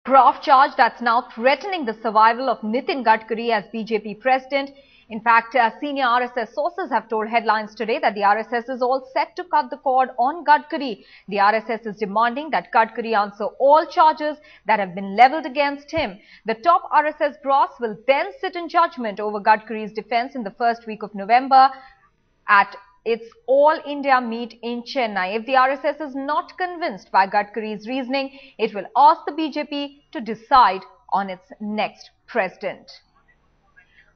Grave charge that's now threatening the survival of Nitin Gadkari as BJP president. In fact, senior RSS sources have told Headlines today that the RSS is all set to cut the cord on Gadkari. The RSS is demanding that Gadkari answer all charges that have been leveled against him. The top RSS brass will then sit in judgment over Gadkari's defense in the first week of November at its All India meet in Chennai. If the RSS is not convinced by Gadkari's reasoning, it will ask the BJP to decide on its next president.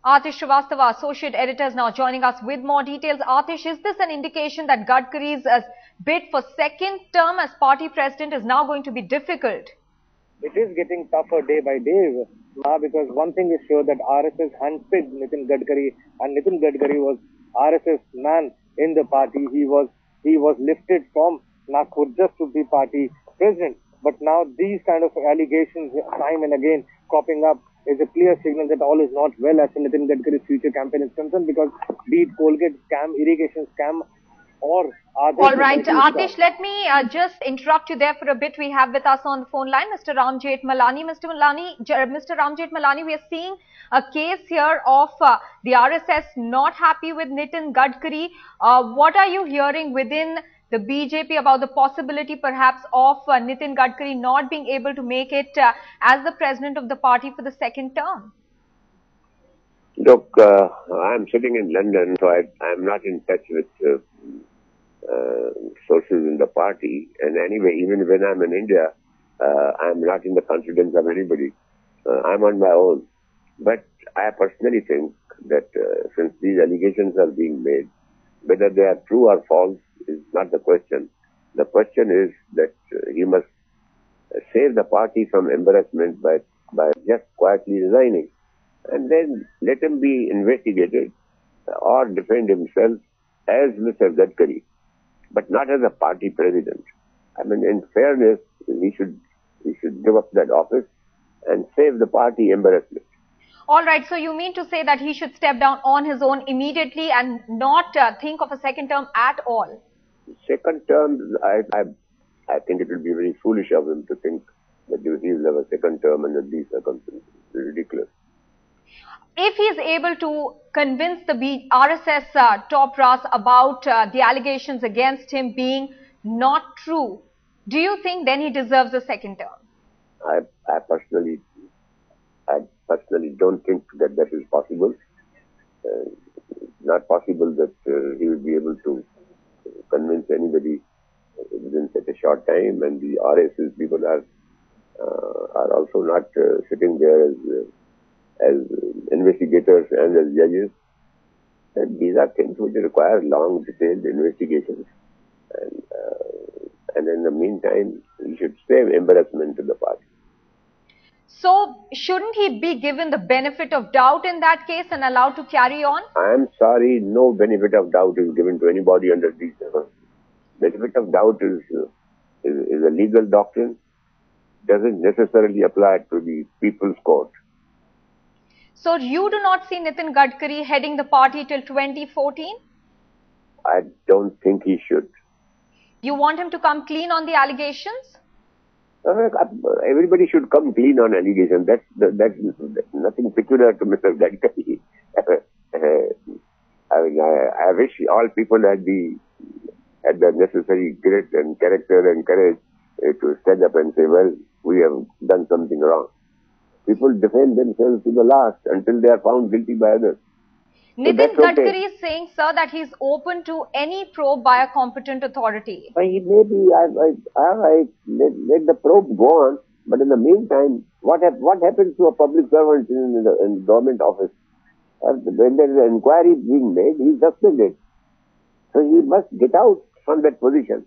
Atish Srivastava, associate editor, is now joining us with more details. Atish, is this an indication that Gadkari's bid for second term as party president is now going to be difficult? It is getting tougher day by day, because one thing is sure that RSS handpicked Nitin Gadkari, and Nitin Gadkari was RSS man in the party. He was lifted from Nagpur just to be party president. But now these kind of allegations time and again cropping up is a clear signal that all is not well as Nitin Gadkari's future campaign is concerned, because be it Colgate scam, irrigation scam, or other... All right, Atish, let me just interrupt you there for a bit. We have with us on the phone line Mr. Ram Jethmalani. Mr. Ram Jethmalani, we are seeing a case here of the RSS not happy with Nitin Gadkari. What are you hearing within the BJP about the possibility perhaps of Nitin Gadkari not being able to make it as the president of the party for the second term? Look, I'm sitting in London, so I'm not in touch with sources in the party. And anyway, even when I'm in India, I'm not in the confidence of anybody. I'm on my own. But I personally think that since these allegations are being made, whether they are true or false is not the question. The question is that he must save the party from embarrassment by just quietly resigning. And then let him be investigated or defend himself as Mr. Gadkari, but not as a party president. I mean, in fairness, he should give up that office and save the party embarrassment. All right, so you mean to say that he should step down on his own immediately and not think of a second term at all? Second term, I think it would be very foolish of him to think that he will have a second term under these circumstances. It's ridiculous. If he is able to convince the RSS top brass about the allegations against him being not true, do you think then he deserves a second term? I personally don't think that is possible. Not possible that he will be able to convince anybody within such a short time, and the RSS people are also not sitting there as investigators and as judges. And these are things which require long, detailed investigations. And in the meantime, he should save embarrassment to the party. So, shouldn't he be given the benefit of doubt in that case and allowed to carry on? I am sorry, no benefit of doubt is given to anybody under these circumstances. Benefit of doubt is a legal doctrine, doesn't necessarily apply to the people's court. So, you do not see Nitin Gadkari heading the party till 2014? I don't think he should. You want him to come clean on the allegations? Everybody should come clean on allegations. That's nothing peculiar to Mr. Gadkari. I wish all people had the necessary grit and character and courage to stand up and say, well, we have done something wrong. People defend themselves to the last until they are found guilty by others. Nitin Gadkari is saying, sir, that he is open to any probe by a competent authority. He may be, let the probe go on, but in the meantime, what happens to a public servant in government office? When there is an inquiry being made, he is suspended. So he must get out from that position.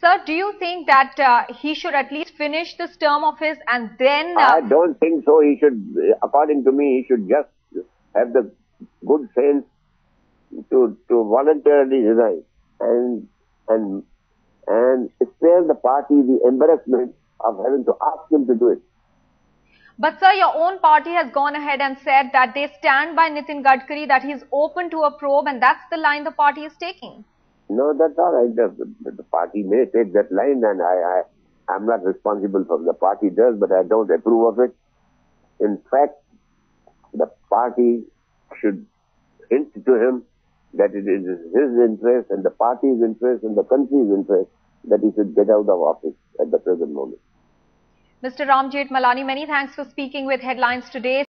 Sir, do you think that he should at least finish this term of his and then... I don't think so. He should, according to me, he should just have the good sense to voluntarily resign and spare the party the embarrassment of having to ask him to do it. But sir, your own party has gone ahead and said that they stand by Nitin Gadkari, that he is open to a probe, and that's the line the party is taking. No, that's all right. The party may take that line, and I'm not responsible for the party does, but I don't approve of it. In fact, the party should hint to him that it is his interest and the party's interest and the country's interest that he should get out of office at the present moment. Mr. Ram Jethmalani, many thanks for speaking with Headlines today.